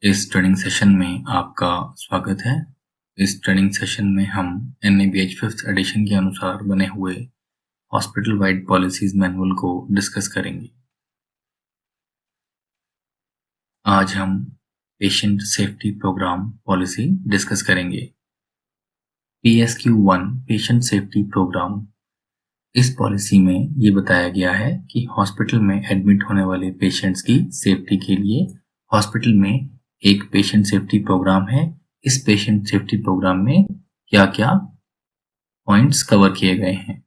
इस training session में आपका स्वागत है। इस ट्रेनिंग सेशन में हम NABH 5th एडिशन के अनुसार बने हुए हॉस्पिटल वाइड पॉलिसीज मैनुअल को डिस्कस करेंगे। आज हम patient safety programme policy discuss करेंगे। PSQ1 patient safety programme. इस पॉलिसी में ये बताया गया है कि हॉस्पिटल में एडमिट होने वाले पेशेंट्स की सेफ्टी के लिए हॉस्पिटल में एक पेशेंट सेफ्टी प्रोग्राम है। इस पेशेंट सेफ्टी प्रोग्राम में क्या-क्या पॉइंट्स कवर किए गए हैं।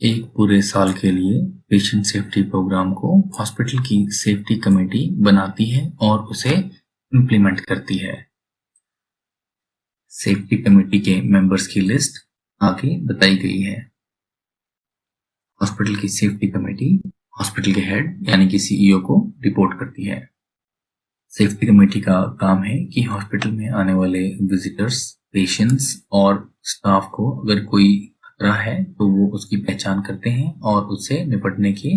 एक पूरे साल के लिए पेशेंट सेफ्टी प्रोग्राम को हॉस्पिटल की सेफ्टी कमेटी बनाती है और उसे इम्प्लीमेंट करती है। सेफ्टी कमेटी के मेंबर्स की लिस्ट आगे बताई गई है। हॉस्पिटल की सेफ्टी कमेटी हॉस्पिटल के हेड यानी कि CEO को रिपोर्ट करती है। सेफ्टी कमेटी का काम है कि हॉस्पिटल में आने वाले विजिटर्स, पेशेंट्स और स्टाफ को अगर कोई खतरा है तो वो उसकी पहचान करते हैं और उससे निपटने के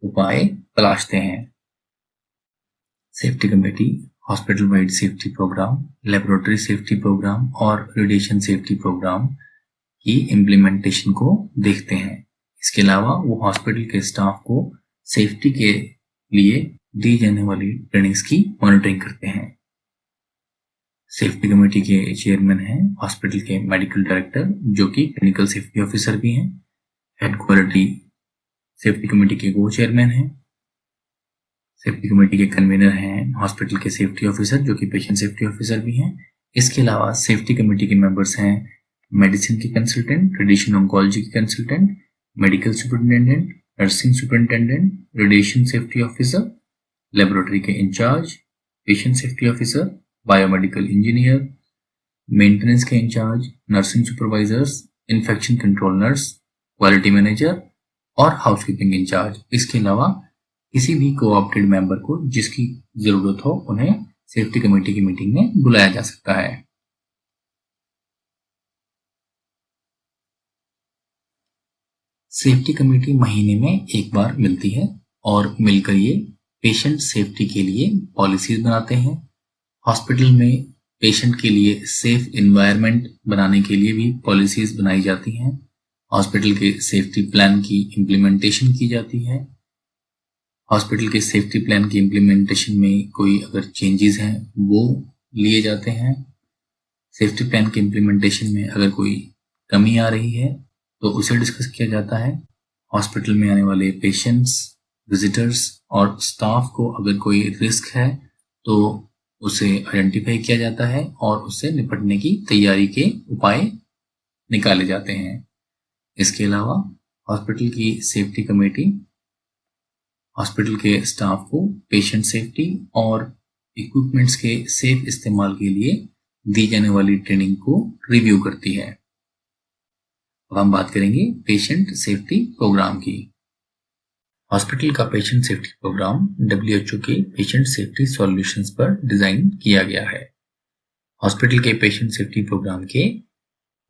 उपाय तलाशते हैं। Safety committee hospital wide safety programme, laboratory safety programme और रेडिएशन सेफ्टी प्रोग्राम की इम्प्लीमेंटेशन को देखते हैं। इसके अलावा वो हॉस्पिटल के स्टाफ को सेफ्टी के लिए दी जाने वाली ट्रेनिंग्स की मॉनिटरिंग करते हैं। सेफ्टी कमेटी के चेयरमैन हैं हॉस्पिटल के मेडिकल डायरेक्टर, जो कि क्लिनिकल सेफ्टी ऑफिसर भी हैं। हेड क्वालिटी सेफ्टी कमेटी के को चेयरमैन हैं। सेफ्टी कमेटी के कन्वीनर हैं हॉस्पिटल के सेफ्टी ऑफिसर, जो कि पेशेंट सेफ्टी ऑफिसर भी हैं। इसके अलावा सेफ्टी कमेटी के मेंबर्स हैं मेडिसिन के कंसल्टेंट, रेडिएशन ऑन्कोलॉजी के consultant, medical superintendent, nursing superintendent, radiation safety officer, laboratory के incharge, patient safety officer, biomedical engineer, maintenance के incharge, nursing supervisors, infection control nurse, quality manager और housekeeping incharge. इसके अलावा किसी भी कोऑप्टेड मेंबर को जिसकी जरूरत हो उन्हें सेफ्टी कमेटी की मीटिंग में बुलाया जा सकता है। सेफ्टी कमेटी महीने में एक बार मिलती है और मिलकर ये पेशेंट सेफ्टी के लिए पॉलिसीज बनाते हैं। हॉस्पिटल में पेशेंट के लिए सेफ एनवायरनमेंट बनाने के लिए भी पॉलिसीज बनाई जाती हैं। हॉस्पिटल के सेफ्टी प्लान की इम्प्लीमेंटेशन की जाती है। हॉस्पिटल के सेफ्टी प्लान की इम्प्लीमेंटेशन में कोई अगर चेंजेस हैं वो लिए जाते हैं। सेफ्टी प्लान के इम्प्लीमेंटेशन में अगर कोई कमी आ रही है तो उसे डिस्कस किया जाता है। हॉस्पिटल में आने वाले पेशेंट्स, विजिटर्स और स्टाफ को अगर कोई रिस्क है तो उसे आइडेंटिफाई किया जाता है और उससे निपटने की तैयारी के उपाय निकाले जाते हैं। इसके अलावा हॉस्पिटल की सेफ्टी कमेटी हॉस्पिटल के स्टाफ को पेशेंट सेफ्टी और इक्विपमेंट्स के सेफ इस्तेमाल के लिए दी जाने वाली ट्रेनिंग को रिव्यू करती है। अब हम बात करेंगे पेशेंट सेफ्टी प्रोग्राम की। हॉस्पिटल का पेशेंट सेफ्टी प्रोग्राम WHO के पेशेंट सेफ्टी सॉल्यूशंस पर डिजाइन किया गया है। हॉस्पिटल के पेशेंट सेफ्टी प्रोग्राम के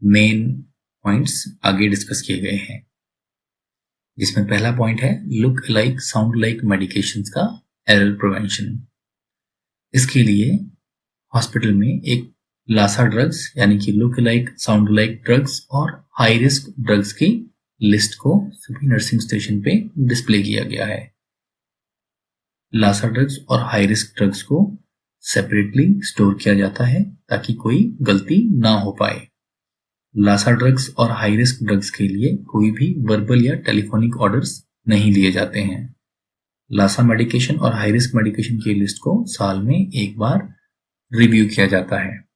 मेन पॉइंट्स आगे डिस्कस किए गए हैं, जिसमें पहला पॉइंट है look like sound like medications का एरर प्रिवेंशन। इसके लिए हॉस्पिटल में एक लासा ड्रग्स यानी कि look like sound like drugs और हाई रिस्क ड्रग्स की लिस्ट को सभी नर्सिंग स्टेशन पे डिस्प्ले किया गया है। लासा ड्रग्स और हाई रिस्क ड्रग्स को सेपरेटली स्टोर किया जाता है ताकि कोई गलती ना हो पाए। लासा ड्रग्स और हाई रिस्क ड्रग्स के लिए कोई भी वर्बल या टेलीफोनिक ऑर्डर्स नहीं लिए जाते हैं। लासा मेडिकेशन और हाई रिस्क मेडिकेशन की लिस्ट को साल में एक बार रिव्यू किया जाता है।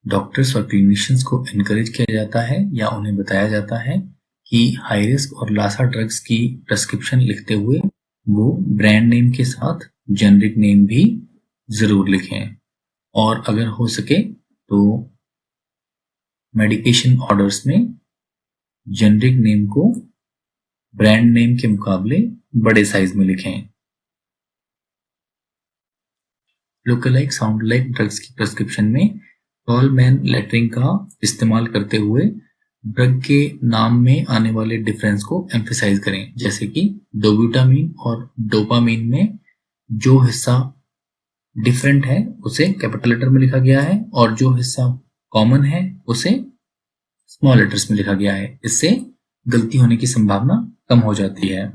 डॉक्टर्स और क्लिनिशियंस को एनकरेज किया जाता है या उन्हें बताया जाता है कि हाई रिस्क और लासा ड्रग्स की प्रेस्क्रिप्शन लिखते हुए वो ब्रांड नेम के साथ जेनरिक नेम भी जरूर लिखें और अगर हो सके तो मेडिकेशन ऑर्डर्स में जेनरिक नेम को ब्रांड नेम के मुकाबले बड़े साइज में लिखें। लुक-अलाइक साउंड-अलाइक ड्रग्स की प्रेस्क्रिप्शन में टॉलमैन लेटरिंग का इस्तेमाल करते हुए ड्रग के नाम में आने वाले डिफरेंस को एम्फेसाइज करें, जैसे कि डोब्यूटामीन और डोपामीन में जो हिस्सा डिफरेंट है उसे कैपिटल लेटर में लिखा गया है और जो हिस्सा कॉमन है उसे स्मॉल लेटर्स में लिखा गया है। इससे गलती होने की संभावना कम हो जाती है।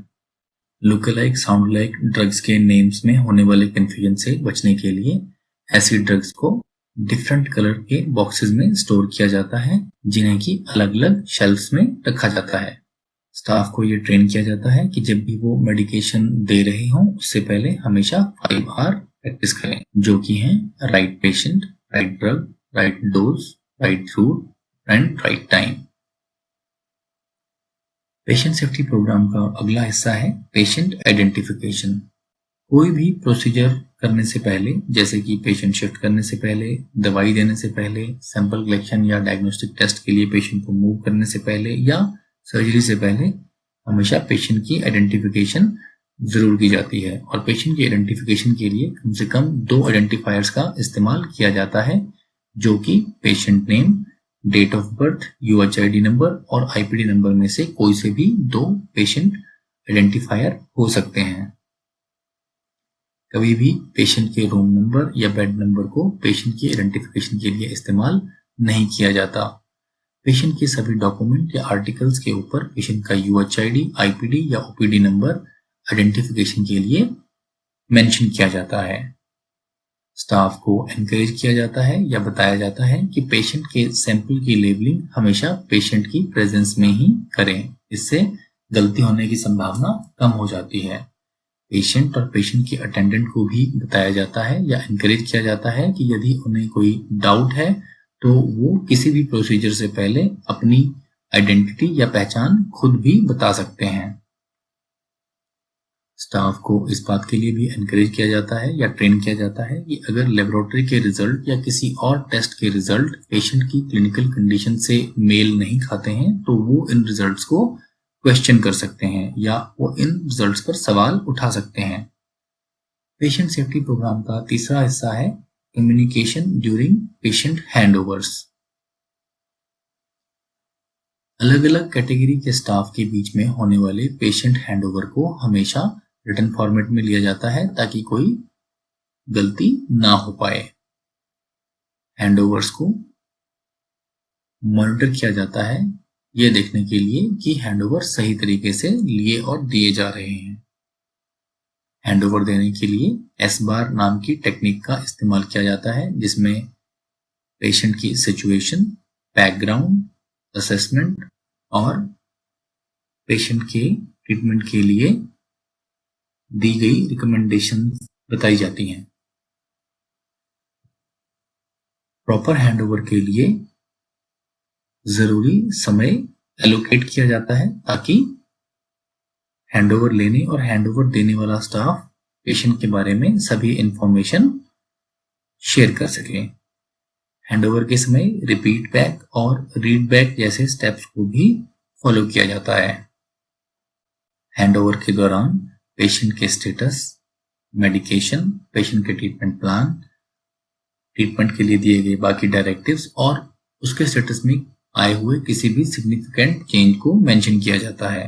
Look alike sound like drugs के नेम्स में होने वाले कंफ्यूजन से बचने के लिए ऐसी ड्रग्स को डिफरेंट कलर के बॉक्सेस में स्टोर किया जाता है, जिन्हें की अलग अलग शेल्फ्स में रखा जाता है। स्टाफ को ये ट्रेन किया जाता है कि जब भी वो मेडिकेशन दे रहे हों उससे पहले हमेशा 5 आवर प्रैक्टिस करें, जो कि हैं right patient, right drug, right dose, right route and right time. Patient safety programme का अगला हिस्सा है पेशेंट आइडेंटिफिकेशन। कोई भी प्रोसीजर करने से पहले, जैसे कि पेशेंट शिफ्ट करने से पहले, दवाई देने से पहले, सैंपल कलेक्शन या डायग्नोस्टिक टेस्ट के लिए पेशेंट को मूव करने से पहले या सर्जरी से पहले हमेशा पेशेंट की आइडेंटिफिकेशन जरूर की जाती है और पेशेंट की आइडेंटिफिकेशन के लिए कम से कम 2 आइडेंटिफायर्स का इस्तेमाल किया जाता है, जो कि patient name, date of birth, UHID number और आईपीडी नंबर में से कोई से भी 2 पेशेंट आइडेंटिफायर हो सकते हैं। कभी भी पेशेंट के रूम नंबर या बेड नंबर को पेशेंट की आइडेंटिफिकेशन के लिए इस्तेमाल नहीं किया जाता। पेशेंट के सभी डॉक्यूमेंट या आर्टिकल्स के ऊपर पेशेंट का यूएचआईडी, आईपीडी या ओपीडी नंबर आइडेंटिफिकेशन के लिए मेंशन किया जाता है। स्टाफ को एनकरेज किया जाता है या बताया जाता है कि पेशेंट के सैंपल की लेबलिंग हमेशा पेशेंट की प्रेजेंस में ही करें। इससे गलती होने की संभावना कम हो जाती है। पेशेंट और पेशेंट के अटेंडेंट को भी बताया जाता है या एनकरेज किया जाता है कि यदि उन्हें कोई डाउट है तो वो किसी भी प्रोसीजर से पहले अपनी आइडेंटिटी या पहचान खुद भी बता सकते हैं। स्टाफ को इस बात के लिए भी एनकरेज किया जाता है या ट्रेन किया जाता है कि अगर लेबोरेटरी के रिजल्ट या किसी और टेस्ट के रिजल्ट पेशेंट की क्लिनिकल कंडीशन से मेल नहीं खाते हैं तो वो इन रिजल्ट्स को क्वेश्चन कर सकते हैं या वो इन रिजल्ट्स पर सवाल उठा सकते हैं। पेशेंट सेफ्टी प्रोग्राम का तीसरा हिस्सा है कम्युनिकेशन ड्यूरिंग पेशेंट हैंडओवर्स। अलग अलग कैटेगरी के स्टाफ के बीच में होने वाले पेशेंट हैंडओवर को हमेशा रिटन फॉर्मेट में लिया जाता है ताकि कोई गलती ना हो पाए। हैंडओवर्स को मॉनिटर किया जाता है ये देखने के लिए कि हैंडओवर सही तरीके से लिए और दिए जा रहे हैं। हैंडओवर देने के लिए एस बार नाम की टेक्निक का इस्तेमाल किया जाता है, जिसमें पेशेंट की सिचुएशन, बैकग्राउंड, असेसमेंट और पेशेंट के ट्रीटमेंट के लिए दी गई रिकमेंडेशन बताई जाती हैं। प्रॉपर हैंडओवर के लिए जरूरी समय एलोकेट किया जाता है ताकि हैंडओवर लेने और हैंडओवर देने वाला स्टाफ पेशेंट के बारे में सभी इंफॉर्मेशन शेयर कर सके। हैंडओवर के समय रिपीट बैक और रीड बैक जैसे स्टेप्स को भी फॉलो किया जाता है। हैंडओवर के दौरान पेशेंट के स्टेटस, मेडिकेशन, पेशेंट के ट्रीटमेंट प्लान, ट्रीटमेंट के लिए दिए गए बाकी डायरेक्टिव्स और उसके स्टेटस में आए हुए किसी भी सिग्निफिकेंट चेंज को मेंशन किया जाता है।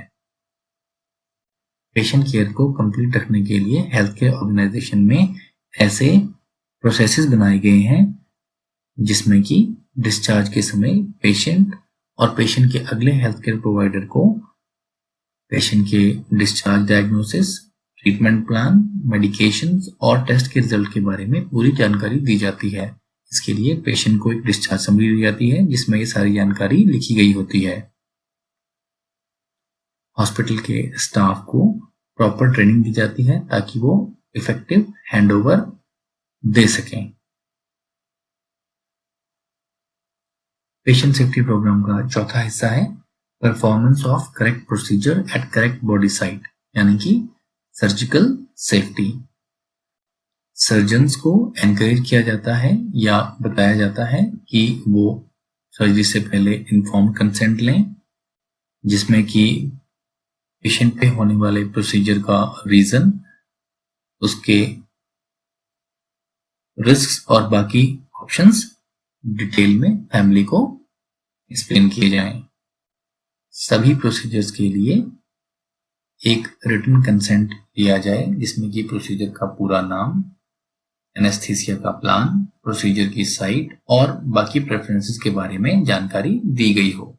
पेशेंट केयर को कंप्लीट रखने के लिए हेल्थ केयर ऑर्गेनाइजेशन में ऐसे प्रोसेसेस बनाए गए हैं जिसमें कि डिस्चार्ज के समय पेशेंट और पेशेंट के अगले हेल्थ केयर प्रोवाइडर को पेशेंट के discharge diagnosis, treatment plan, medications और टेस्ट के रिजल्ट के बारे में पूरी जानकारी दी जाती है। इसके लिए पेशेंट को एक डिस्चार्ज समरी दी जाती है जिसमें ये सारी जानकारी लिखी गई होती है। हॉस्पिटल के स्टाफ को प्रॉपर ट्रेनिंग दी जाती है ताकि वो इफेक्टिव हैंडओवर दे सकें। पेशेंट सेफ्टी प्रोग्राम का चौथा हिस्सा है performance of correct procedure at correct body site, यानी कि सर्जिकल सेफ्टी। सर्जन्स को एनकरेज किया जाता है या बताया जाता है कि वो सर्जरी से पहले इन्फॉर्म्ड कंसेंट लें, जिसमें कि पेशेंट पे होने वाले प्रोसीजर का रीजन, उसके रिस्क और बाकी ऑप्शंस डिटेल में फैमिली को एक्सप्लेन किए जाएं। सभी प्रोसीजर्स के लिए एक रिटन कंसेंट लिया जाए जिसमें कि प्रोसीजर का पूरा नाम, एनेस्थीसिया का प्लान, प्रोसीजर की साइट और बाकी प्रेफरेंसेस के बारे में जानकारी दी गई हो।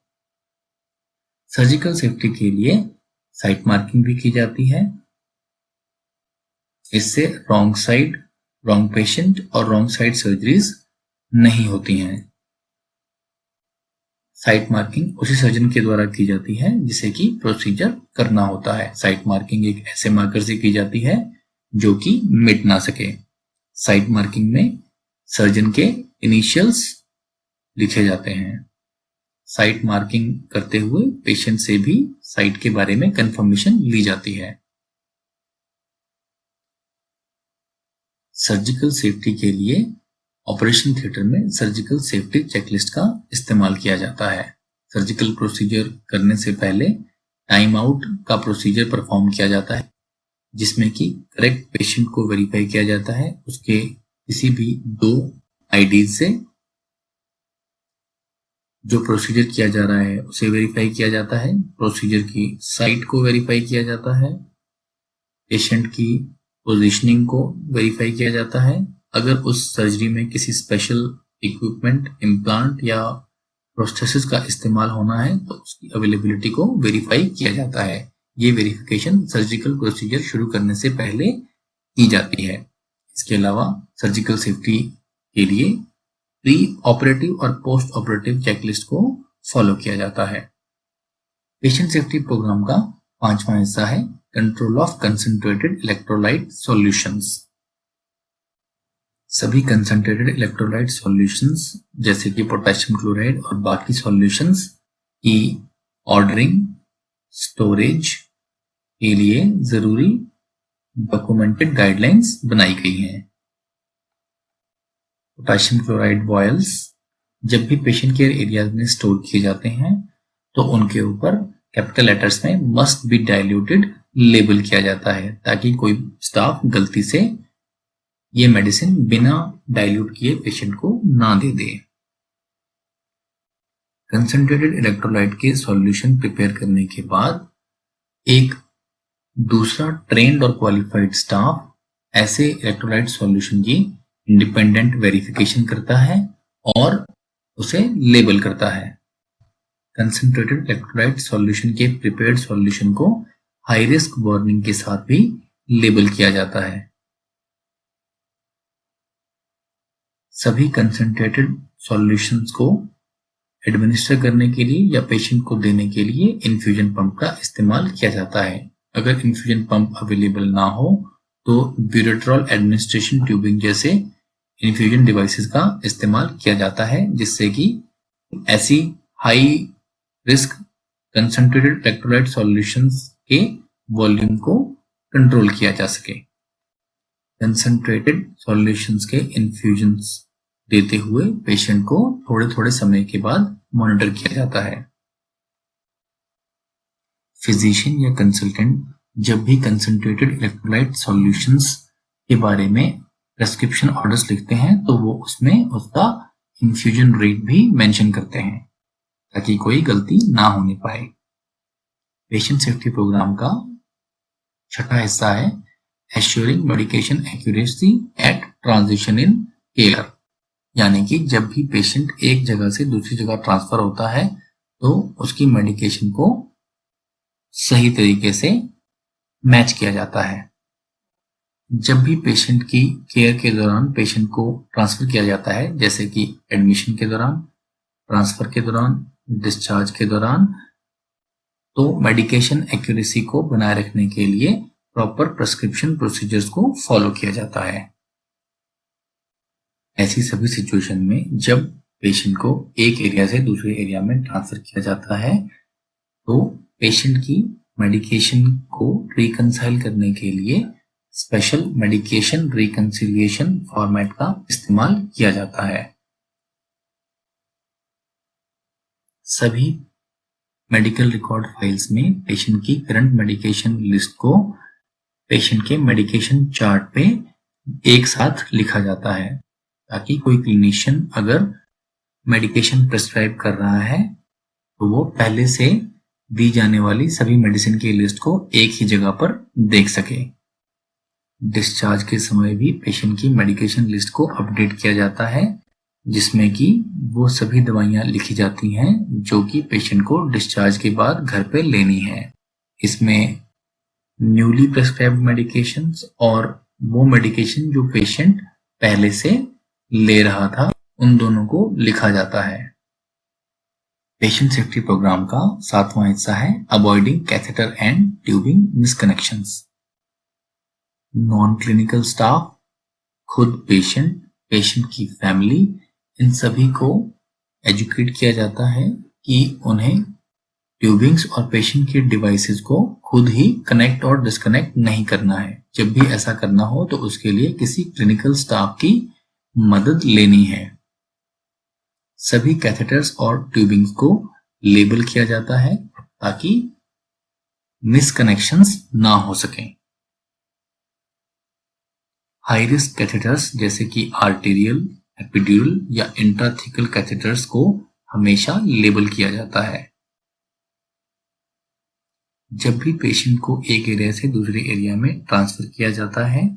सर्जिकल सेफ्टी के लिए साइट मार्किंग भी की जाती है। इससे रॉन्ग साइट, रॉन्ग पेशेंट और रॉन्ग साइट सर्जरीज नहीं होती हैं। साइट मार्किंग उसी सर्जन के द्वारा की जाती है जिसे कि प्रोसीजर करना होता है। साइट मार्किंग एक ऐसे मार्कर से की जाती है जो कि मिट ना सके। साइट मार्किंग में सर्जन के इनिशियल्स लिखे जाते हैं। साइट मार्किंग करते हुए पेशेंट से भी साइट के बारे में कंफर्मेशन ली जाती है। सर्जिकल सेफ्टी के लिए ऑपरेशन थिएटर में सर्जिकल सेफ्टी चेकलिस्ट का इस्तेमाल किया जाता है। सर्जिकल प्रोसीजर करने से पहले टाइम आउट का प्रोसीजर परफॉर्म किया जाता है, जिसमें कि करेक्ट पेशेंट को वेरीफाई किया जाता है, उसके किसी भी 2 आईडी से जो प्रोसीजर किया जा रहा है उसे वेरीफाई किया जाता है, प्रोसीजर की साइट को वेरीफाई किया जाता है, पेशेंट की पोजीशनिंग को वेरीफाई किया जाता है। अगर उस सर्जरी में किसी स्पेशल इक्विपमेंट, इम्प्लांट या प्रोस्थेसिस का इस्तेमाल होना है तो उसकी अवेलेबिलिटी को वेरीफाई किया जाता है। ये वेरिफिकेशन सर्जिकल प्रोसीजर शुरू करने से पहले की जाती है। इसके अलावा सर्जिकल सेफ्टी के लिए प्री ऑपरेटिव और पोस्ट ऑपरेटिव चेकलिस्ट को फॉलो किया जाता है। पेशेंट सेफ्टी प्रोग्राम का 5वां हिस्सा है control of concentrated electrolyte solutions. सभी कंसंट्रेटेड इलेक्ट्रोलाइट सॉल्यूशंस जैसे कि पोटेशियम क्लोराइड और बाकी सॉल्यूशंस की ऑर्डरिंग, स्टोरेज के लिए जरूरी डॉक्यूमेंटेड गाइडलाइंस बनाई गई हैं। पोटेशियम क्लोराइड वॉयल्स जब भी पेशेंट केयर एरियाज में स्टोर किए जाते हैं तो उनके ऊपर कैपिटल लेटर्स में मस्ट बी डाइल्यूटेड लेबल किया जाता है ताकि कोई स्टाफ गलती से ये मेडिसिन बिना डाइल्यूट किए पेशेंट को ना दे दे। कंसंट्रेटेड इलेक्ट्रोलाइट के सॉल्यूशन प्रिपेयर करने के बाद एक दूसरा ट्रेन्ड और क्वालिफाइड स्टाफ ऐसे इलेक्ट्रोलाइट सॉल्यूशन की इंडिपेंडेंट वेरिफिकेशन करता है और उसे लेबल करता है। कंसंट्रेटेड इलेक्ट्रोलाइट सॉल्यूशन के प्रिपेयर्ड सॉल्यूशन को हाई रिस्क वार्निंग के साथ भी लेबल किया जाता है। सभी कंसंट्रेटेड सॉल्यूशंस को एडमिनिस्टर करने के लिए या पेशेंट को देने के लिए इन्फ्यूजन पंप का इस्तेमाल किया जाता है। अगर इन्फ्यूजन पंप अवेलेबल ना हो तो ब्यूरेट्रॉल एडमिनिस्ट्रेशन ट्यूबिंग जैसे इन्फ्यूजन डिवाइसेस का इस्तेमाल किया जाता है जिससे कि ऐसी high risk concentrated electrolyte solutions के वॉल्यूम को कंट्रोल किया जा सके। कंसंट्रेटेड सॉल्यूशंस के इन्फ्यूजन्स देते हुए पेशेंट को थोड़े थोड़े समय के बाद मॉनिटर किया जाता है। फिजिशियन या कंसल्टेंट जब भी कंसंट्रेटेड इलेक्ट्रोलाइट सॉल्यूशंस के बारे में प्रेस्क्रिप्शन ऑर्डर्स लिखते हैं तो वो उसमें उसका इन्फ्यूजन रेट भी मेंशन करते हैं ताकि कोई गलती ना होने पाए। पेशेंट सेफ्टी प्रोग्राम का 6वां हिस्सा है assuring medication accuracy at transition in care, यानी कि जब भी पेशेंट एक जगह से दूसरी जगह ट्रांसफर होता है तो उसकी मेडिकेशन को सही तरीके से मैच किया जाता है। जब भी पेशेंट की केयर के दौरान पेशेंट को ट्रांसफर किया जाता है जैसे कि एडमिशन के दौरान, ट्रांसफर के दौरान, डिस्चार्ज के दौरान, तो मेडिकेशन एक्यूरेसी को बनाए रखने के लिए प्रॉपर प्रेस्क्रिप्शन प्रोसीजर्स को फॉलो किया जाता है। ऐसी सभी सिचुएशन में जब पेशेंट को एक एरिया से दूसरे एरिया में ट्रांसफर किया जाता है तो पेशेंट की मेडिकेशन को रिकंसाइल करने के लिए स्पेशल मेडिकेशन रिकंसिलिएशन फॉर्मेट का इस्तेमाल किया जाता है। सभी मेडिकल रिकॉर्ड फाइल्स में पेशेंट की करंट मेडिकेशन लिस्ट को पेशेंट के मेडिकेशन चार्ट पे एक साथ लिखा जाता है ताकि कोई क्लिनिशियन अगर मेडिकेशन प्रिस्क्राइब कर रहा है तो वो पहले से दी जाने वाली सभी मेडिसिन की लिस्ट को एक ही जगह पर देख सके। डिस्चार्ज के समय भी पेशेंट की मेडिकेशन लिस्ट को अपडेट किया जाता है, जिसमें कि वो सभी दवाइयाँ लिखी जाती हैं जो कि पेशेंट को डिस्चार्ज के बाद घर पे लेनी है। इसमें न्यूली प्रिस्क्राइब्ड मेडिकेशंस और वो मेडिकेशन जो पेशेंट पहले से ले रहा था, उन दोनों को लिखा जाता है। पेशेंट सेफ्टी प्रोग्राम का 7वां हिस्सा है avoiding catheter and tubing misconnections. Non clinical staff, खुद पेशेंट, पेशेंट की फैमिली, इन सभी को एजुकेट किया जाता है कि उन्हें ट्यूबिंग्स और पेशेंट के डिवाइसेस को खुद ही कनेक्ट और डिस्कनेक्ट नहीं करना है। जब भी ऐसा करना हो तो उसके लिए किसी क्लिनिकल स्टाफ की मदद लेनी है। सभी कैथेटर्स और ट्यूबिंग्स को लेबल किया जाता है ताकि मिसकनेक्शंस ना हो सकें। हाई रिस्क कैथेटर्स जैसे कि आर्टेरियल, एपिड्यूरल या इंट्राथिकल कैथेटर्स को हमेशा लेबल किया जाता है। जब भी पेशेंट को एक एरिया से दूसरे एरिया में ट्रांसफर किया जाता है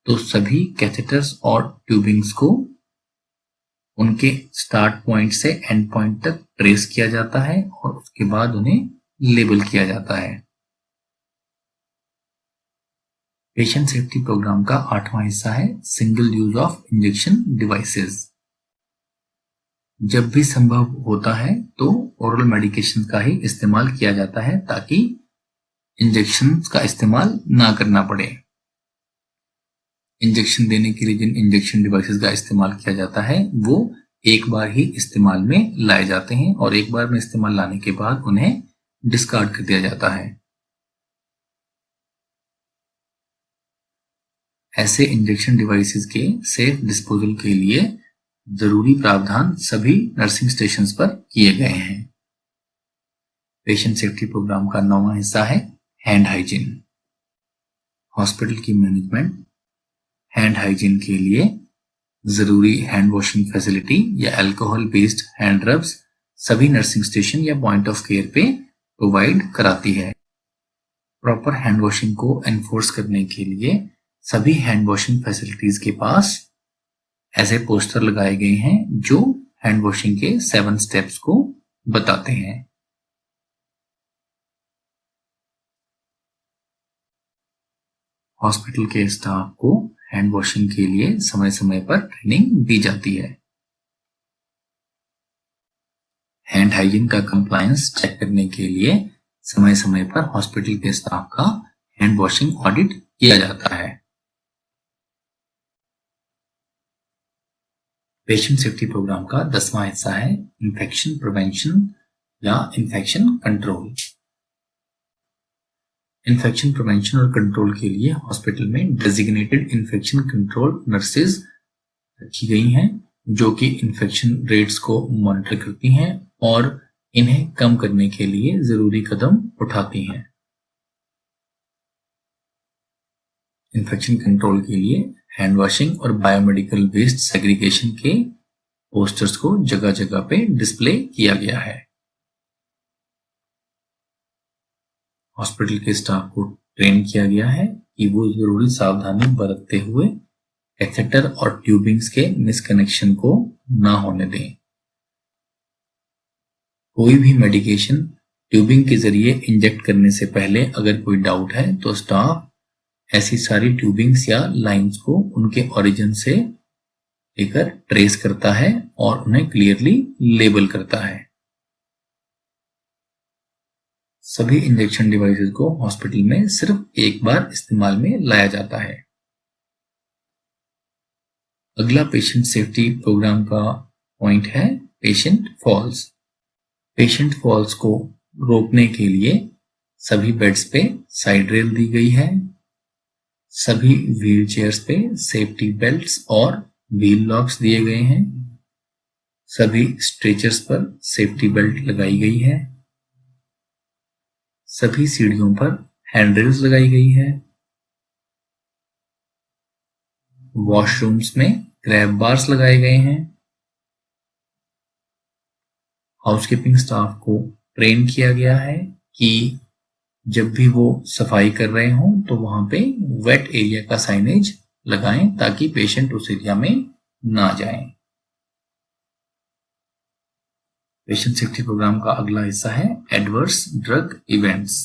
तो सभी कैथेटर्स और ट्यूबिंग्स को उनके स्टार्ट पॉइंट से एंड पॉइंट तक ट्रेस किया जाता है और उसके बाद उन्हें लेबल किया जाता है। पेशेंट सेफ्टी प्रोग्राम का 8वां हिस्सा है single use of injection devices. जब भी संभव होता है तो ओरल मेडिकेशन का ही इस्तेमाल किया जाता है ताकि इंजेक्शन का इस्तेमाल ना करना पड़े। इंजेक्शन देने के लिए जिन इंजेक्शन डिवाइसेस का इस्तेमाल किया जाता है वो एक बार ही इस्तेमाल में लाए जाते हैं और एक बार में इस्तेमाल लाने के बाद उन्हें डिस्कार्ड कर दिया जाता है। ऐसे इंजेक्शन डिवाइसेस के सेफ डिस्पोजल के लिए जरूरी प्रावधान सभी नर्सिंग स्टेशंस पर किए गए हैं। पेशेंट सेफ्टी प्रोग्राम का 9वां हिस्सा है हैंड हाइजीन। हॉस्पिटल की मैनेजमेंट हैंड हाइजीन के लिए जरूरी हैंड वॉशिंग फैसिलिटी या अल्कोहल बेस्ड हैंड रब्स सभी नर्सिंग स्टेशन या पॉइंट ऑफ केयर पे प्रोवाइड कराती है। प्रॉपर हैंड वॉशिंग को एनफोर्स करने के लिए सभी हैंड वॉशिंग फैसिलिटीज के पास ऐसे पोस्टर लगाए गए हैं जो हैंड वॉशिंग के 7 स्टेप्स को बताते हैं। हॉस्पिटल के स्टाफ को हैंड वॉशिंग के लिए समय समय पर ट्रेनिंग दी जाती है। हैंड हाइजीन का कंप्लायंस चेक करने के लिए समय समय पर हॉस्पिटल के स्टाफ का हैंड वॉशिंग ऑडिट किया जाता है। पेशेंट सेफ्टी प्रोग्राम का 10वां हिस्सा है इन्फेक्शन प्रिवेंशन या इन्फेक्शन कंट्रोल। इन्फेक्शन प्रिवेंशन और कंट्रोल के लिए हॉस्पिटल में डेजिग्नेटेड इन्फेक्शन कंट्रोल नर्सेज रखी गई हैं जो कि इन्फेक्शन रेट्स को मॉनिटर करती हैं और इन्हें कम करने के लिए जरूरी कदम उठाती हैं। इन्फेक्शन कंट्रोल के लिए हैंड वॉशिंग और बायोमेडिकल वेस्ट सेग्रीगेशन के पोस्टर्स को जगह जगह पे डिस्प्ले किया गया है। हॉस्पिटल के स्टाफ को ट्रेन किया गया है कि वो जरूरी सावधानी बरतते हुए कैथेटर और ट्यूबिंग्स के मिसकनेक्शन को ना होने दें। कोई भी मेडिकेशन ट्यूबिंग के जरिए इंजेक्ट करने से पहले अगर कोई डाउट है तो स्टाफ ऐसी सारी ट्यूबिंग्स या लाइंस को उनके ओरिजिन से लेकर ट्रेस करता है और उन्हें क्लियरली लेबल करता है। सभी इंजेक्शन डिवाइसेस को हॉस्पिटल में सिर्फ एक बार इस्तेमाल में लाया जाता है। अगला पेशेंट सेफ्टी प्रोग्राम का पॉइंट है पेशेंट फॉल्स। पेशेंट फॉल्स को रोकने के लिए सभी बेड्स पे साइड रेल दी गई है। सभी व्हील चेयर्स पे सेफ्टी बेल्ट्स और व्हील लॉक्स दिए गए हैं। सभी स्ट्रेचर्स पर सेफ्टी बेल्ट लगाई गई है। सभी सीढ़ियों पर हैंडरेल्स लगाई गई है। वॉशरूम्स में ग्रैब बार्स लगाए गए हैं। हाउसकीपिंग स्टाफ को ट्रेन किया गया है कि जब भी वो सफाई कर रहे हों तो वहां पे वेट एरिया का साइनेज लगाएं ताकि पेशेंट उस एरिया में ना जाएं। पेशेंट सेफ्टी प्रोग्राम का अगला हिस्सा है एडवर्स ड्रग इवेंट्स।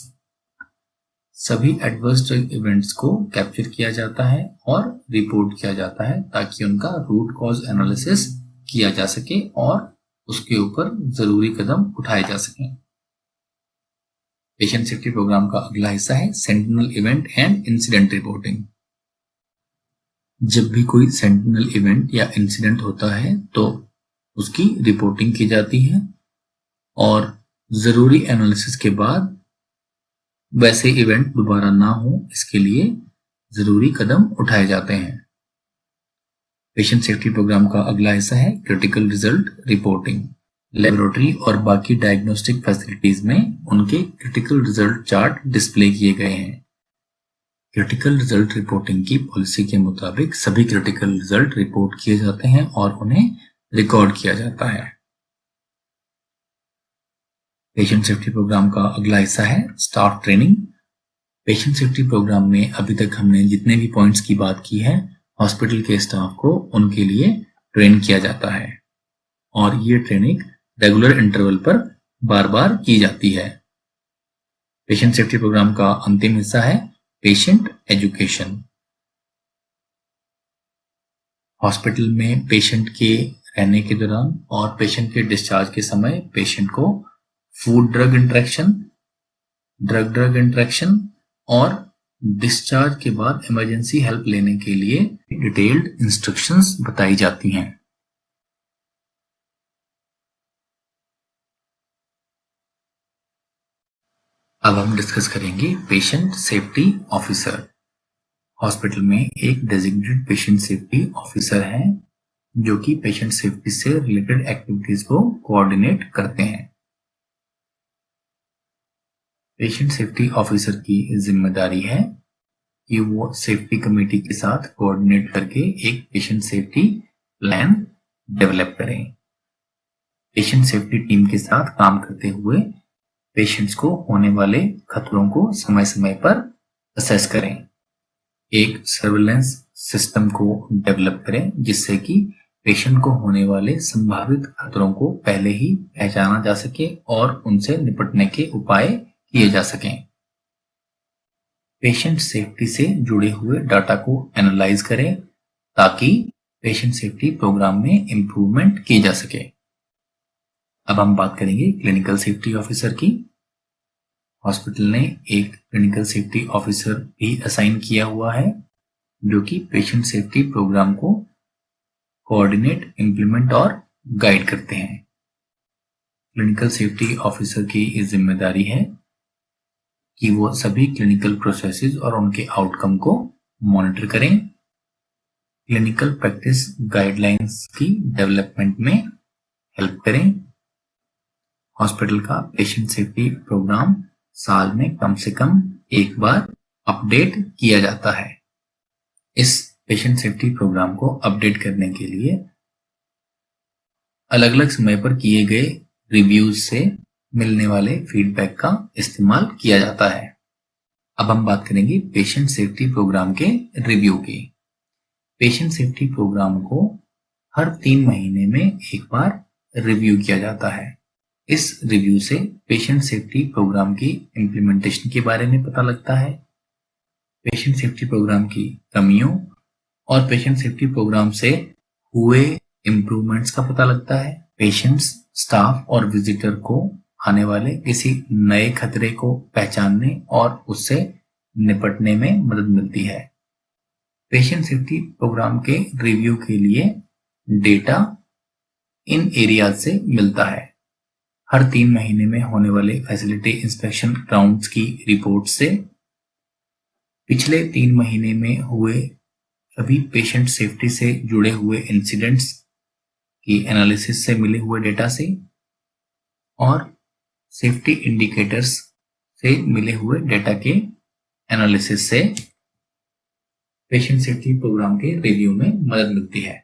सभी एडवर्स ड्रग इवेंट्स को कैप्चर किया जाता है और रिपोर्ट किया जाता है ताकि उनका रूट कॉज एनालिसिस किया जा सके और उसके ऊपर जरूरी कदम उठाए जा सकें। पेशेंट सेफ्टी प्रोग्राम का अगला हिस्सा है sentinel event and incident reporting. जब भी कोई सेंटिनल इवेंट या इंसिडेंट होता है तो उसकी रिपोर्टिंग की जाती है और जरूरी एनालिसिस के बाद वैसे इवेंट दोबारा ना हो इसके लिए जरूरी कदम उठाए जाते हैं। पेशेंट सेफ्टी प्रोग्राम का अगला हिस्सा है क्रिटिकल रिजल्ट रिपोर्टिंग। लेबोरेटरी और बाकी डायग्नोस्टिक फैसिलिटीज में उनके क्रिटिकल रिजल्ट चार्ट डिस्प्ले किए गए हैं। क्रिटिकल रिजल्ट रिपोर्टिंग की पॉलिसी के मुताबिक सभी क्रिटिकल रिजल्ट रिपोर्ट किए जाते हैं और उन्हें रिकॉर्ड किया जाता है। पेशेंट सेफ्टी प्रोग्राम का अगला हिस्सा है staff training. Patient safety programme में अभी तक हमने जितने भी पॉइंट्स की बात की है, हॉस्पिटल के स्टाफ को उनके लिए ट्रेन किया जाता है और ये ट्रेनिंग रेगुलर इंटरवल पर बार बार की जाती है। पेशेंट सेफ्टी प्रोग्राम का अंतिम हिस्सा है पेशेंट एजुकेशन। हॉस्पिटल में पेशेंट के रहने के दौरान और पेशेंट के डिस्चार्ज के समय पेशेंट को food drug interaction, drug drug interaction और डिस्चार्ज के बाद इमरजेंसी हेल्प लेने के लिए डिटेल्ड इंस्ट्रक्शंस बताई जाती हैं। अब हम डिस्कस करेंगे पेशेंट सेफ्टी ऑफिसर। हॉस्पिटल में एक डेजिग्नेटेड पेशेंट सेफ्टी ऑफिसर है जो कि पेशेंट सेफ्टी से रिलेटेड एक्टिविटीज को कोऑर्डिनेट करते हैं। पेशेंट सेफ्टी ऑफिसर की जिम्मेदारी है कि वो सेफ्टी कमेटी के साथ कोऑर्डिनेट करके एक पेशेंट सेफ्टी प्लान डेवलप करें। पेशेंट सेफ्टी टीम के साथ काम करते हुए पेशेंट्स को होने वाले खतरों को समय समय पर असेस करें। एक सर्विलेंस सिस्टम को डेवलप करें जिससे कि पेशेंट को होने वाले संभावित खतरों को पहले ही पहचाना जा सके और उनसे निपटने के उपाय किए जा सकें। पेशेंट सेफ्टी से जुड़े हुए डाटा को एनालाइज करें ताकि पेशेंट सेफ्टी प्रोग्राम में इंप्रूवमेंट की जा सके। अब हम बात करेंगे क्लिनिकल सेफ्टी ऑफिसर की। हॉस्पिटल ने एक क्लिनिकल सेफ्टी ऑफिसर भी असाइन किया हुआ है जो कि पेशेंट सेफ्टी प्रोग्राम को कोऑर्डिनेट, इंप्लीमेंट और गाइड करते हैं। क्लिनिकल सेफ्टी ऑफिसर की जिम्मेदारी है कि वो सभी क्लिनिकल प्रोसेसेस और उनके आउटकम को मॉनिटर करें, क्लिनिकल प्रैक्टिस गाइडलाइंस की डेवलपमेंट में हेल्प करें। हॉस्पिटल का पेशेंट सेफ्टी प्रोग्राम साल में कम से कम एक बार अपडेट किया जाता है। इस पेशेंट सेफ्टी प्रोग्राम को अपडेट करने के लिए अलग अलग समय पर किए गए रिव्यूज से मिलने वाले फीडबैक का इस्तेमाल किया जाता है। अब हम बात करेंगे पेशेंट सेफ्टी प्रोग्राम के रिव्यू की। पेशेंट सेफ्टी प्रोग्राम को हर 3 महीने में एक बार रिव्यू किया जाता है। इस रिव्यू से पेशेंट सेफ्टी प्रोग्राम की इम्प्लीमेंटेशन के बारे में पता लगता है, पेशेंट सेफ्टी प्रोग्राम की कमियों और पेशेंट सेफ्टी प्रोग्राम से हुए इम्प्रूवमेंट्स का पता लगता है। पेशेंट्स, स्टाफ और विजिटर को आने वाले किसी नए खतरे को पहचानने और उससे निपटने में मदद मिलती है। पेशेंट सेफ्टी प्रोग्राम के रिव्यू के लिए डेटा इन एरियाज से मिलता है। हर 3 महीने में होने वाले फैसिलिटी इंस्पेक्शन राउंड्स की रिपोर्ट से पिछले 3 महीने में हुए सभी पेशेंट सेफ्टी से जुड़े हुए इंसिडेंट्स की एनालिसिस से मिले हुए डेटा से और सेफ्टी इंडिकेटर्स से मिले हुए डेटा के एनालिसिस से पेशेंट सेफ्टी प्रोग्राम के रिव्यू में मदद मिलती है।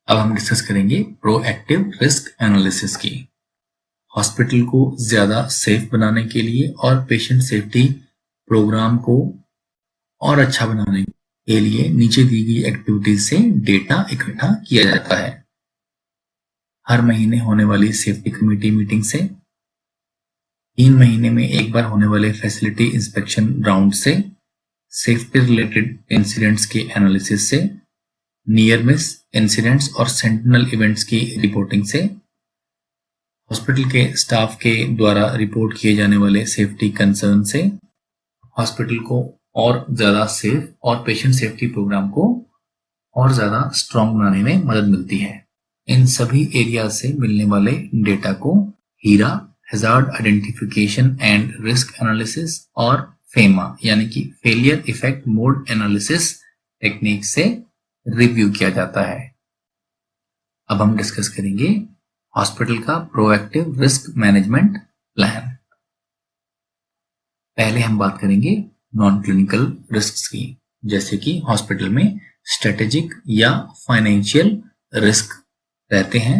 अब हम डिस्कस करेंगे प्रोएक्टिव रिस्क एनालिसिस की। हॉस्पिटल को ज़्यादा सेफ बनाने के लिए और पेशेंट सेफ्टी प्रोग्राम को और अच्छा बनाने के लिए नीचे दी गई एक्टिविटीज से डेटा इकट्ठा किया जाता है। हर महीने होने वाली सेफ्टी कमेटी मीटिंग से, 3 महीने में एक बार होने वाले फैसिलिटी इंस्पेक्शन राउंड से, सेफ्टी रिलेटेड इंसिडेंट्स के एनालिसिस से, नियर मिस इंसिडेंट्स और सेंटिनल इवेंट्स की रिपोर्टिंग से, हॉस्पिटल के स्टाफ के द्वारा रिपोर्ट किए जाने वाले सेफ्टी कंसर्न से हॉस्पिटल को और ज़्यादा सेफ और पेशेंट सेफ्टी प्रोग्राम को और ज़्यादा स्ट्रॉन्ग बनाने में मदद मिलती है। इन सभी एरिया से मिलने वाले डेटा को HIRA, hazard identification and risk analysis और फेमा यानी कि failure effect mode analysis technique से रिव्यू किया जाता है। अब हम डिस्कस करेंगे हॉस्पिटल का प्रोएक्टिव रिस्क मैनेजमेंट प्लान। पहले हम बात करेंगे नॉन क्लिनिकल रिस्क की, जैसे कि हॉस्पिटल में स्ट्रेटेजिक या फाइनेंशियल रिस्क रहते हैं।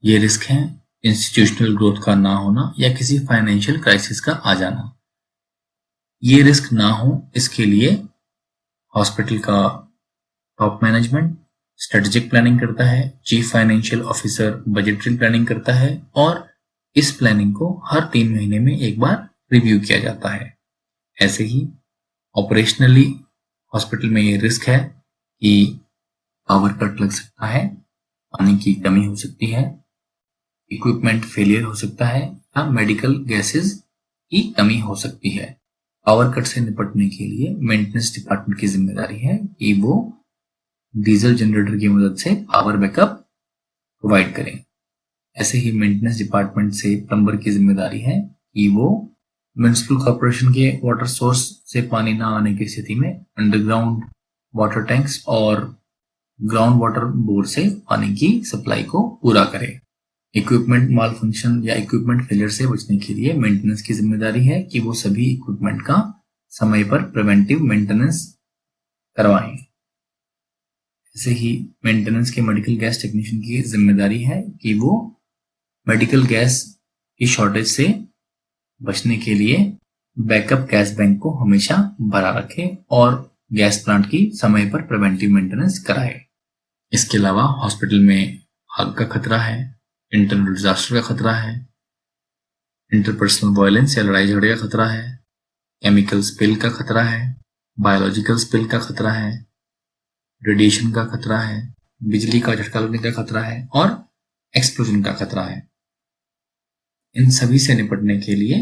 ये रिस्क हैं इंस्टीट्यूशनल ग्रोथ का ना होना या किसी फाइनेंशियल क्राइसिस का आ जाना। ये रिस्क ना हो इसके लिए हॉस्पिटल का टॉप मैनेजमेंट स्ट्रेटेजिक प्लानिंग करता है, chief financial officer budgetary planning करता है और इस प्लानिंग को हर 3 महीने में एक बार रिव्यू किया जाता है। ऐसे ही ऑपरेशनली हॉस्पिटल में ये रिस्क है कि पावर कट लग सकता है, पानी की कमी हो सकती है, इक्विपमेंट फेलियर हो सकता है या मेडिकल गैसेस की कमी हो सकती है। पावर कट से निपटने के लिए मेंटेनेंस डिपार्टमेंट की जिम्मेदारी है कि वो डीजल जनरेटर की मदद से पावर बैकअप प्रोवाइड करें। ऐसे ही मेंटेनेंस डिपार्टमेंट से प्लम्बर की जिम्मेदारी है कि वो म्युनिसिपल कॉर्पोरेशन के वाटर सोर्स से पानी ना आने की स्थिति में अंडरग्राउंड वाटर टैंक्स और ग्राउंड वाटर बोर से पानी की सप्लाई को पूरा करे। इक्विपमेंट माल फंक्शन या इक्विपमेंट फेलियर से बचने के लिए मेंटेनेंस की जिम्मेदारी है कि वो सभी इक्विपमेंट का समय पर प्रिवेंटिव मेंटेनेंस करवाएं। ऐसे ही मेंटेनेंस के मेडिकल गैस टेक्नीशियन की जिम्मेदारी है कि वो मेडिकल गैस की शॉर्टेज से बचने के लिए बैकअप गैस बैंक को हमेशा भरा रखे और गैस प्लांट की समय पर प्रिवेंटिव मेंटेनेंस कराए। इसके अलावा हॉस्पिटल में आग का खतरा है, इंटरनल डिजास्टर का खतरा है, इंटरपर्सनल वायलेंस या लड़ाई झगड़े का खतरा है, केमिकल स्पिल का खतरा है, बायोलॉजिकल स्पिल का खतरा है, रेडिएशन का खतरा है, बिजली का झटका लगने का खतरा है और एक्सप्लोजन का खतरा है। इन सभी से निपटने के लिए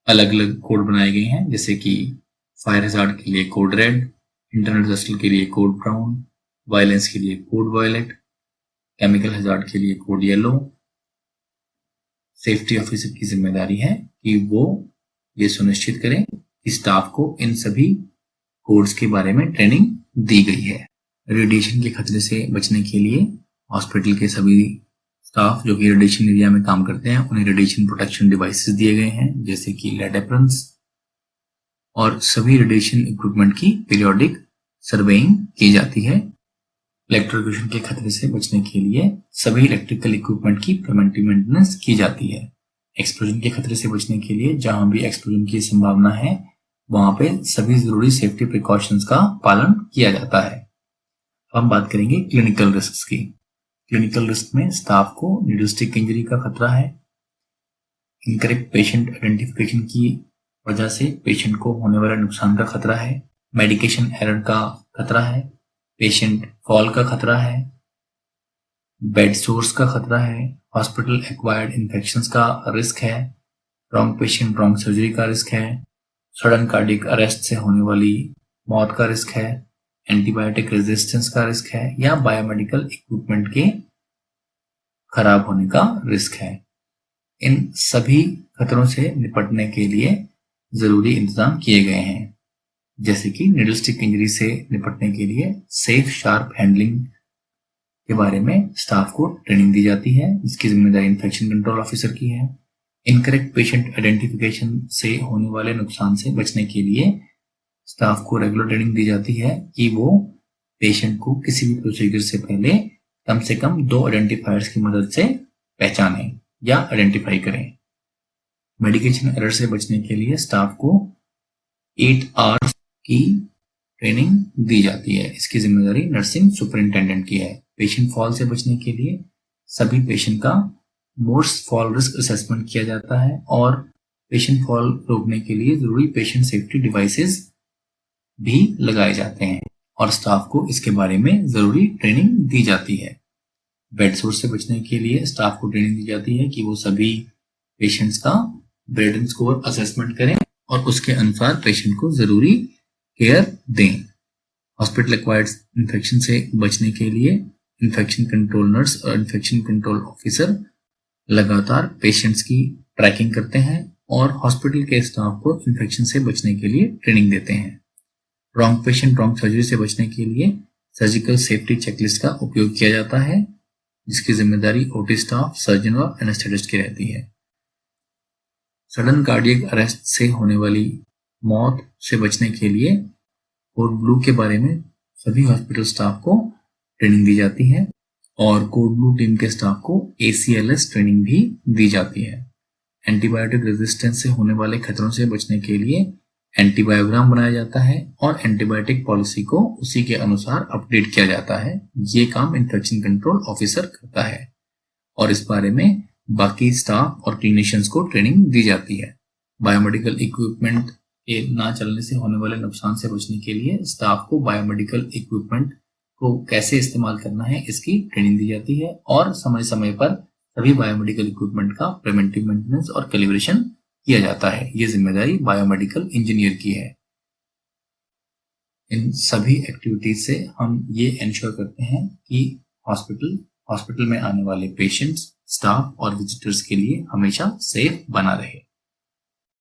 अलग अलग कोड बनाए गए हैं, जैसे कि फायर हैजार्ड के लिए कोड रेड, इंटरनल डिजास्टर के लिए कोड ब्राउन, वायलेंस के लिए कोड वायलेट, केमिकल हैजार्ड के लिए कोड येलो। सेफ्टी ऑफिसर की जिम्मेदारी है कि वो ये सुनिश्चित करें कि स्टाफ को इन सभी कोड्स के बारे में ट्रेनिंग दी गई है। रेडिएशन के खतरे से बचने के लिए हॉस्पिटल के सभी स्टाफ जो कि रेडिएशन एरिया में काम करते हैं उन्हें रेडिएशन प्रोटेक्शन डिवाइसेस दिए गए हैं, जैसे कि लेड एप्रन्स, और सभी रेडिएशन इक्विपमेंट की पीरियोडिक सर्वेइंग की जाती है। इलेक्ट्रोक्यूशन के खतरे से बचने के लिए सभी इलेक्ट्रिकल इक्विपमेंट की प्रिवेंटिव मेंटेनेंस की जाती है। एक्सप्लोजन के खतरे से बचने के लिए जहां भी एक्सप्लोजन की संभावना है वहां पे सभी जरूरी सेफ्टी प्रिकॉशंस का पालन किया जाता है। अब हम बात करेंगे क्लिनिकल रिस्क की। क्लिनिकल रिस्क में स्टाफ को नीडल स्टिक इंजरी का खतरा है, इनकरेक्ट पेशेंट आइडेंटिफिकेशन की वजह से पेशेंट को होने वाले नुकसान का खतरा है, मेडिकेशन एरर का खतरा है, पेशेंट फॉल का खतरा है, बेड सोर्स का खतरा है, हॉस्पिटल एक्वायर्ड इन्फेक्शंस का रिस्क है, रॉन्ग पेशेंट रॉन्ग सर्जरी का रिस्क है, सडन कार्डियक अरेस्ट से होने वाली मौत का रिस्क है, एंटीबायोटिक रेजिस्टेंस का रिस्क है या बायोमेडिकल इक्विपमेंट के खराब होने का रिस्क है। इन सभी खतरों से निपटने के लिए जरूरी इंतजाम किए गए हैं, जैसे कि नीडल स्टिक इंजरी से निपटने के लिए सेफ शार्प हैंडलिंग के बारे में स्टाफ को ट्रेनिंग दी जाती है, जिसकी जिम्मेदारी इन्फेक्शन कंट्रोल ऑफिसर की है। इनकरेक्ट पेशेंट आइडेंटिफिकेशन से होने वाले नुकसान से बचने के लिए स्टाफ को रेगुलर ट्रेनिंग दी जाती है कि वो पेशेंट को किसी भी प्रोसीजर से पहले कम से कम 2 आइडेंटिफायर्स की मदद से पहचानें या आइडेंटिफाई करें। मेडिकेशन एरर से बचने के लिए स्टाफ को 8 आवर्स की ट्रेनिंग दी जाती है। इसकी जिम्मेदारी नर्सिंग सुपरिंटेंडेंट की है। पेशेंट फॉल से बचने के लिए सभी पेशेंट का मोस्ट फॉल रिस्क असेसमेंट किया जाता है और पेशेंट फॉल रोकने के लिए जरूरी पेशेंट सेफ्टी डिवाइसेस भी लगाए जाते हैं और स्टाफ को इसके बारे में जरूरी ट्रेनिंग दी जाती है। बेड सोर से बचने के लिए स्टाफ को ट्रेनिंग दी जाती है कि वो सभी पेशेंट्स का बर्डन स्कोर असेसमेंट करें और उसके अनुसार पेशेंट को जरूरी केयर दें। हॉस्पिटल एक्वायर्ड इन्फेक्शन से बचने के लिए इन्फेक्शन कंट्रोल नर्स और इन्फेक्शन कंट्रोल ऑफिसर लगातार पेशेंट्स की ट्रैकिंग करते हैं और हॉस्पिटल के स्टाफ को इन्फेक्शन से बचने के लिए ट्रेनिंग देते हैं। रॉन्ग पेशेंट रॉन्ग सर्जरी से बचने के लिए सर्जिकल सेफ्टी चेकलिस्ट का उपयोग किया जाता है, जिसकी जिम्मेदारी ओटी स्टाफ, सर्जन और एनेस्थेटिस्ट की रहती है। सडन कार्डियक अरेस्ट से होने वाली मौत से बचने के लिए कोड ब्लू के बारे में सभी हॉस्पिटल स्टाफ को ट्रेनिंग दी जाती है और कोड ब्लू टीम के स्टाफ को ACLS ट्रेनिंग भी दी जाती है। एंटीबायोटिक रेजिस्टेंस से होने वाले खतरों से बचने के लिए एंटीबायोग्राम बनाया जाता है और एंटीबायोटिक पॉलिसी को उसी के अनुसार अपडेट किया जाता है। ये काम इन्फेक्शन कंट्रोल ऑफिसर करता है और इस बारे में बाकी स्टाफ और क्लिनिशियंस को ट्रेनिंग दी जाती है। बायोमेडिकल इक्विपमेंट के ना चलने से होने वाले नुकसान से बचने के लिए स्टाफ को बायोमेडिकल इक्विपमेंट को कैसे इस्तेमाल करना है इसकी ट्रेनिंग दी जाती है और समय समय पर सभी बायोमेडिकल इक्विपमेंट का प्रिवेंटिव मेंटेनेंस और कैलिब्रेशन किया जाता है। ये जिम्मेदारी बायोमेडिकल इंजीनियर की है। इन सभी एक्टिविटीज से हम ये इंश्योर करते हैं कि हॉस्पिटल में आने वाले पेशेंट्स, स्टाफ और विजिटर्स के लिए हमेशा सेफ बना रहे।